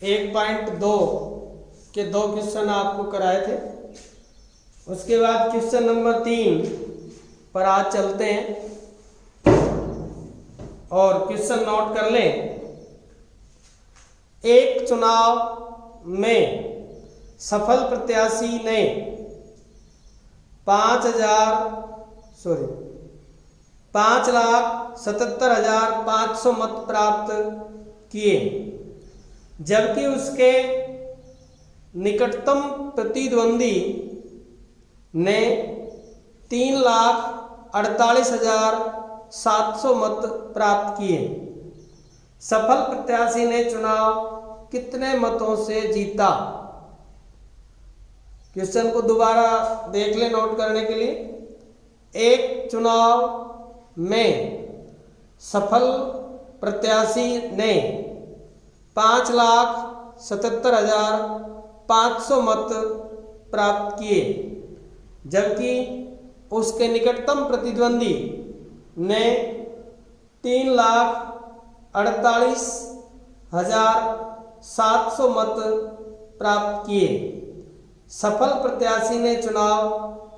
1.2 के 2 क्वेश्चन आपको कराए थे। उसके बाद क्वेश्चन नंबर 3 पर आज चलते हैं और क्वेश्चन नोट कर लें। एक चुनाव में सफल प्रत्याशी ने 5,77,500 मत प्राप्त किए, जबकि उसके निकटतम प्रतिद्वंदी ने 3,48,700 मत प्राप्त किए। सफल प्रत्याशी ने चुनाव कितने मतों से जीता? क्वेश्चन को दोबारा देख ले नोट करने के लिए। एक चुनाव में सफल प्रत्याशी ने 5,77,500 मत प्राप्त किए, जबकि उसके निकटतम प्रतिद्वंदी ने 3,48,700 मत प्राप्त किए। सफल प्रत्याशी ने चुनाव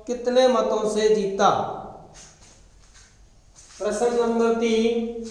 कितने मतों से जीता? प्रश्न नंबर 3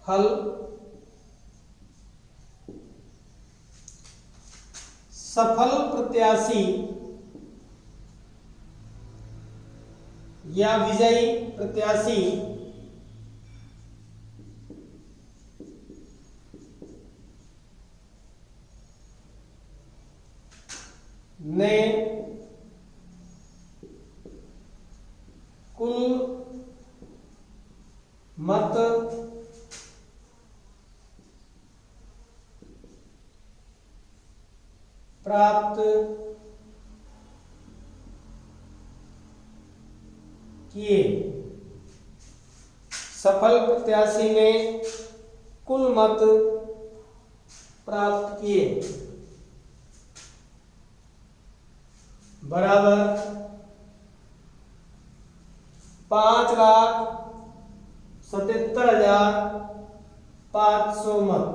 हल। सफल प्रत्याशी या विजयी प्रत्याशी ने कुल मत प्राप्त किए। सफल प्रत्याशी ने कुल मत प्राप्त किए बराबर 5,77,500 मत।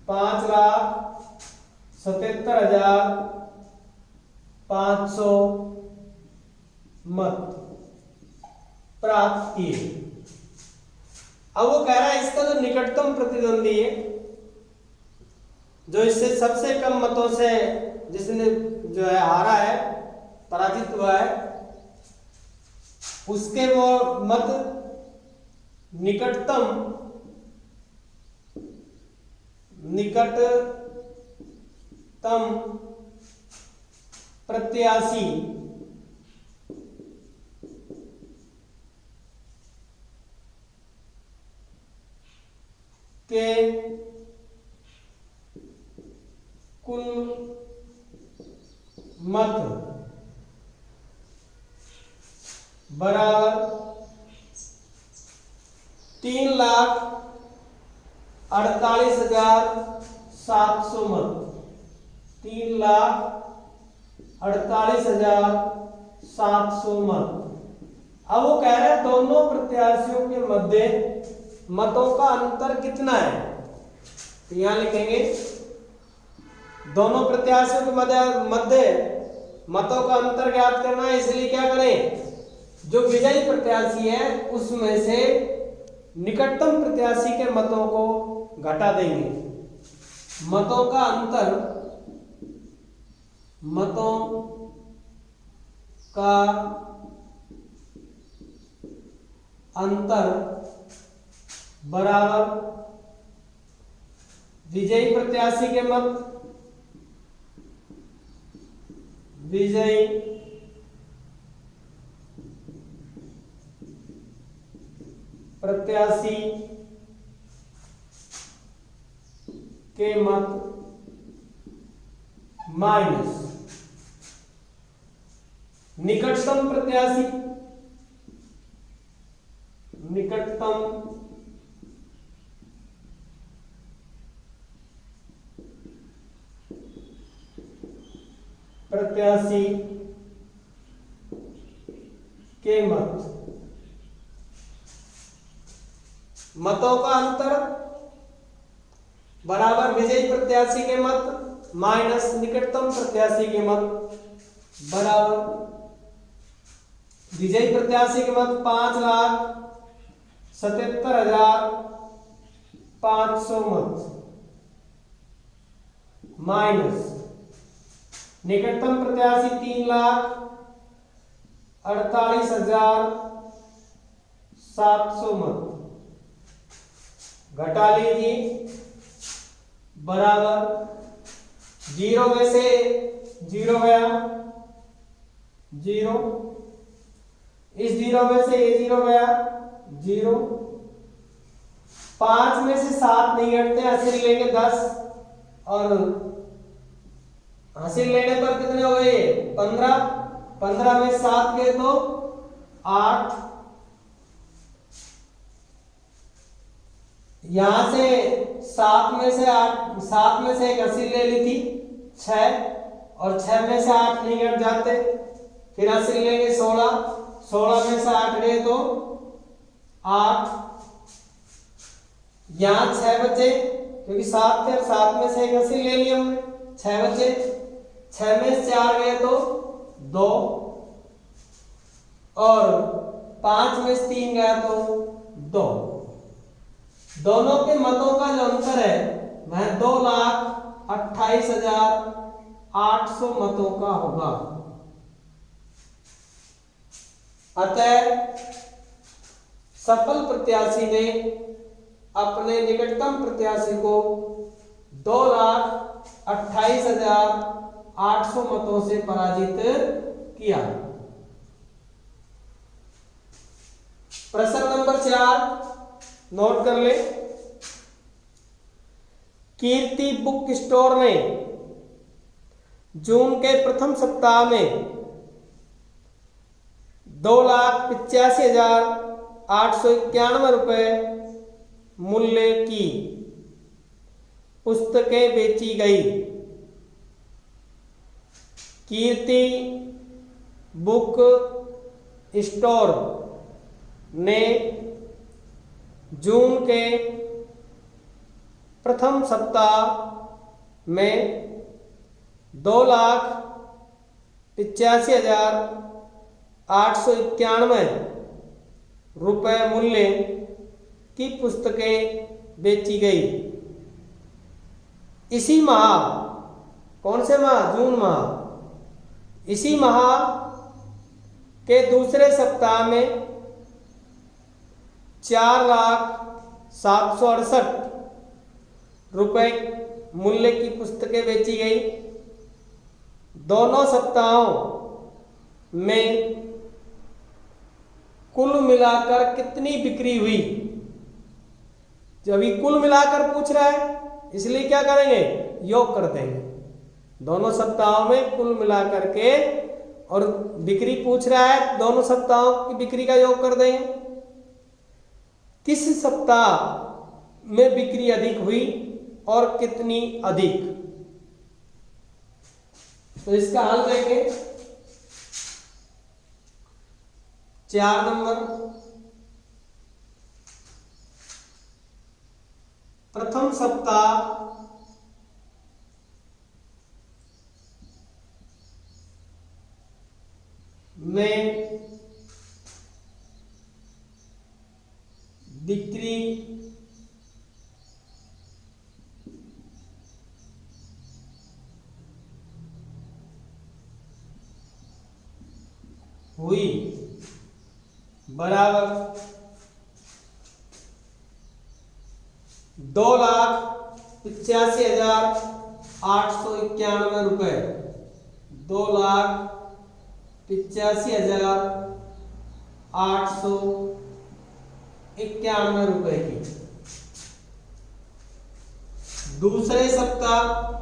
5,77,500 मत प्राप्त किए। अब वो कह रहा है इसका जो निकटतम प्रतिद्वंदी है, जो इससे सबसे कम मतों से जिसने जो है हारा है, पराजित हुआ है, उसके वो मत निकटतम प्रत्याशी के कुल मत बराबर 3,48,700 मत। 3,48,700 मत। अब वो कह रहे हैं दोनों प्रत्याशियों के मध्य मतों का अंतर कितना है? तो यहां लिखेंगे दोनों प्रत्याशियों के मध्य मतों का अंतर ज्ञात करना है। इसलिए क्या करें, जो विजयी प्रत्याशी है उसमें से निकटतम प्रत्याशी के मतों को घटा देंगे। मतों का अंतर बराबर विजयी प्रत्याशी के मत प्रत्याशी के मत माइनस निकटतम प्रत्याशी के मतों का अंतर बराबर विजयी प्रत्याशी के मत माइनस निकटतम प्रत्याशी के मत बराबर विजयी प्रत्याशी के मत 5,77,500 मत माइनस निकटतम प्रत्याशी 3,48,700 मत घटा लीजिए बराबर 0 में से 0 गया 0, इस 0 में से ये 0 गया 0, 5 में से 7 नहीं घटते, हासिल लेंगे 10 और हासिल लेने पर कितने हो गए 15, 15 में 7 गए तो 8, यहां से 7 में से 1 हासिल ले ली थी 6 और 6 में से 8 नहीं घट जाते, फिर हासिल लेंगे 16, 16 में से 8 गए तो 8, यहां 6 बचे क्योंकि 7 थे, 7 में से 1 हासिल ले लिया हमने, 6 बचे, 6 में से 4 गए तो 2 और 5 में से 3 गया तो 2। दोनों के मतों का जो अंतर है वह 2,28,800 मतों का होगा। अतः सफल प्रत्याशी ने अपने निकटतम प्रत्याशी को 2,28,800 मतों से पराजित किया। प्रश्न नंबर 4 नोट कर ले। कीर्ति बुक स्टोर ने जून के प्रथम सप्ताह में 2,85,891 रुपए मूल्य की पुस्तकें बेची गई। कीर्ति बुक स्टोर ने जून के प्रथम सप्ताह में 2,85,891 रुपए मूल्य की पुस्तकें बेची गई। इसी माह, कौन से माह, जून माह, इसी माह के दूसरे सप्ताह में 4,768 रुपए मूल्य की पुस्तकें बेची गई। दोनों सप्ताहों में कुल मिलाकर कितनी बिक्री हुई? जब ये कुल मिलाकर पूछ रहा है इसलिए क्या करेंगे, योग कर देंगे। दोनों सप्ताहों में कुल मिलाकर के, और बिक्री पूछ रहा है, दोनों सप्ताहों की बिक्री का योग कर देंगे। किस सप्ताह में बिक्री अधिक हुई और कितनी अधिक? तो इसका हल देंगे। 4 नंबर, प्रथम सप्ताह में बिक्री हुई बराबर 2,85,891 रुपए, 2,85,891 रुपए की। दूसरे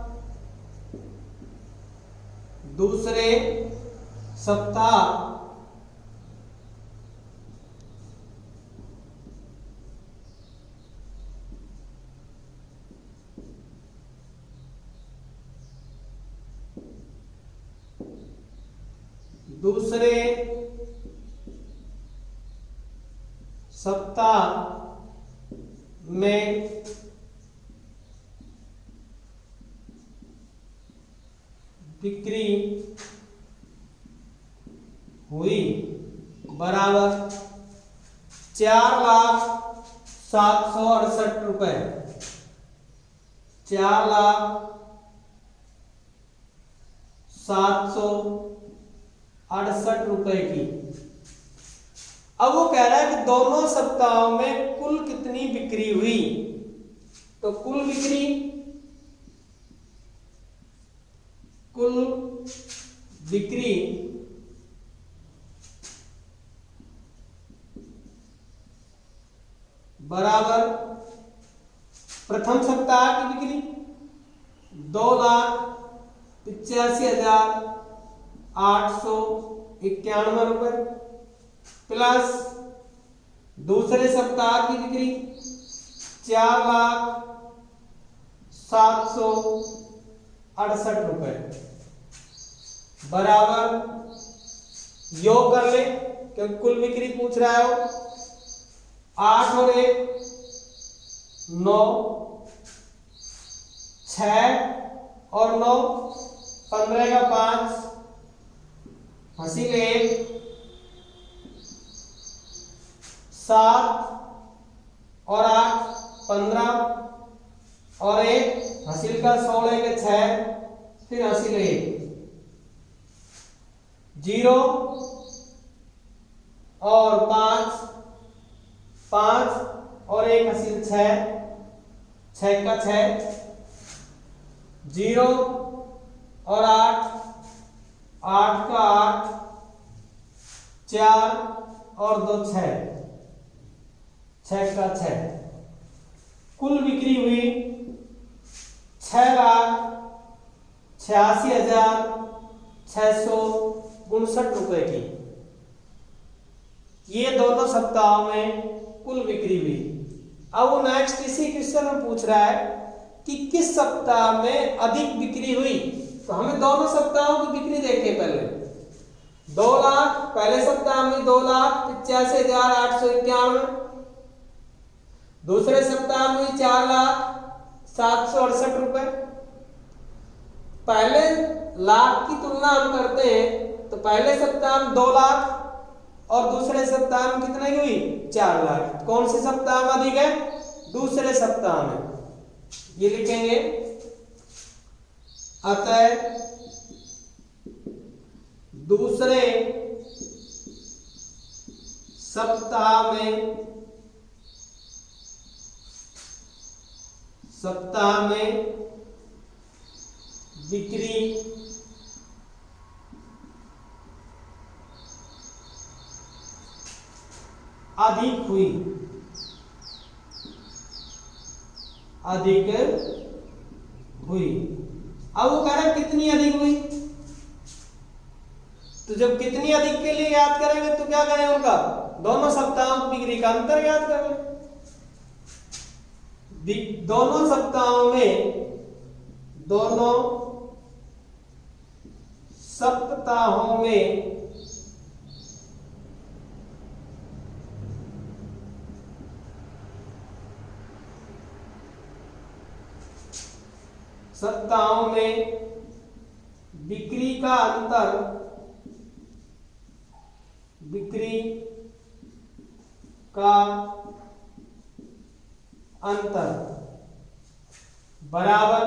सप्ताह में बिक्री हुई बराबर 4,768 रुपए। 4,768 रुपए की। अब वो कह रहा है कि दोनों सप्ताहों में कुल कितनी बिक्री हुई। तो कुल बिक्री बराबर प्रथम सप्ताह की बिक्री 2,85,891 रुपए प्लस दूसरे सप्ताह की बिक्री 4,768 रुपए बराबर योग कर ले क्योंकि कुल बिक्री पूछ रहा है वो। 8 और 1 9, 6 और 9 15 का 5 हासिल 1 7 और 8 15 और 1 हासिल का 16 के 6 फिर हासिल 1 0 और 5 और 1 हासिल 6 का 6 0 और 8 का 8 4 और 2 6 का 6 कुल बिक्री हुई 6,86,659 रुपए की। ये दोनों सप्ताहों में कुल बिक्री हुई। अब वो नेक्स्ट इसी क्वेश्चन में पूछ रहा है कि किस सप्ताह में अधिक बिक्री हुई। तो हमें दोनों सप्ताहों की बिक्री देखें पहले। 2 लाख पहले सप्ताह में 2,85,891, दूसरे सप्ताह में 4,768 रुपए। पहले लाख की तुलना हम करते हैं तो पहले सप्ताह में 2 लाख और दूसरे सप्ताह में कितने की हुई 4 लाख। कौन से सप्ताह में अधिक है? दूसरे सप्ताह में। ये लिखेंगे अतः दूसरे सप्ताह में बिक्री अधिक हुई। अब वो कह रहा है कितनी अधिक हुई। तो जब कितनी अधिक के लिए याद करेंगे तो क्या करें उनका दोनों सप्ताहों की बिक्री का अंतर याद करें। दोनों सप्ताहों में बिक्री का अंतर बराबर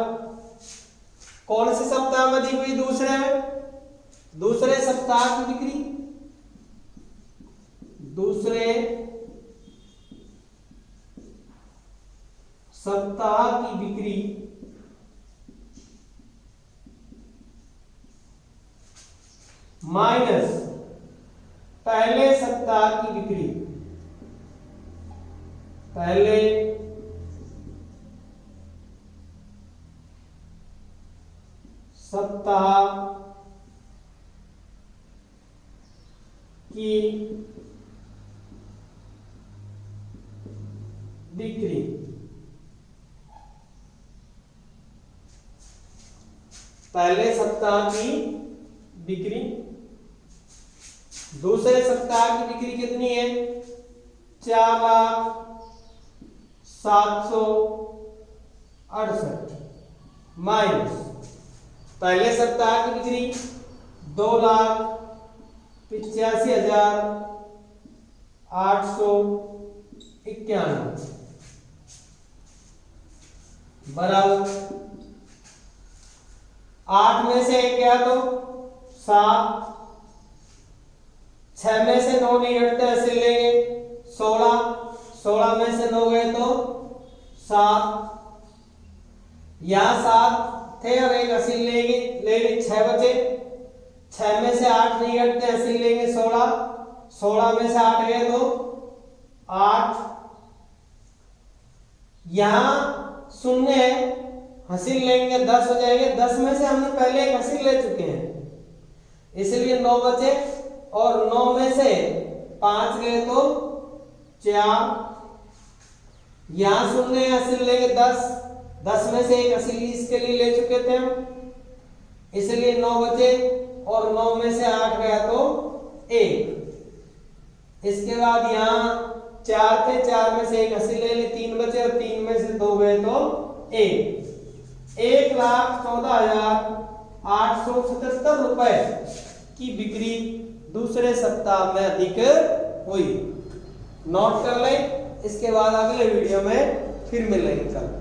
कौन से सप्ताह में अधिक हुई? दूसरे सप्ताह की बिक्री माइनस पहले सप्ताह की बिक्री। पहले सप्ताह की बिक्री पहले सप्ताह की बिक्री दूसरे सप्ताह की बिक्री कितनी है? 4,768 माइनस पहले सप्ताह की बिक्री 2,85,891 बराबर 8 में से 1 गया तो 7, 6 में से 9 नहीं घटते ऐसे लेंगे 16, 16 में से 9 गए तो 7, यहाँ 7 थे और 1 80 लेंगे 6 बचे, 6 में से 8 नहीं घटते ऐसे लेंगे 16, 16 में से 8 गए तो 8, यहाँ शून्य है हासिल लेंगे 10 हो जाएंगे, 10 में से हमने पहले एक हासिल ले चुके हैं इसलिए 9 बचे और 9 में से 5 गए तो 4, यहाँ शून्य हासिल लेंगे 10, 10 में से एक हासिल इसके लिए ले चुके थे हम इसलिए 9 बचे और 9 में से 8 गया तो 1। इसके बाद यहाँ 4 थे, 4 में से एक हासिल ले ली 3 बचे और 3 में से 2 गए तो 1। 1,14,877 रुपए की बिक्री दूसरे सप्ताह में अधिक हुई। नोट कर लें, इसके बाद अगले वीडियो में फिर मिलेंगे कल।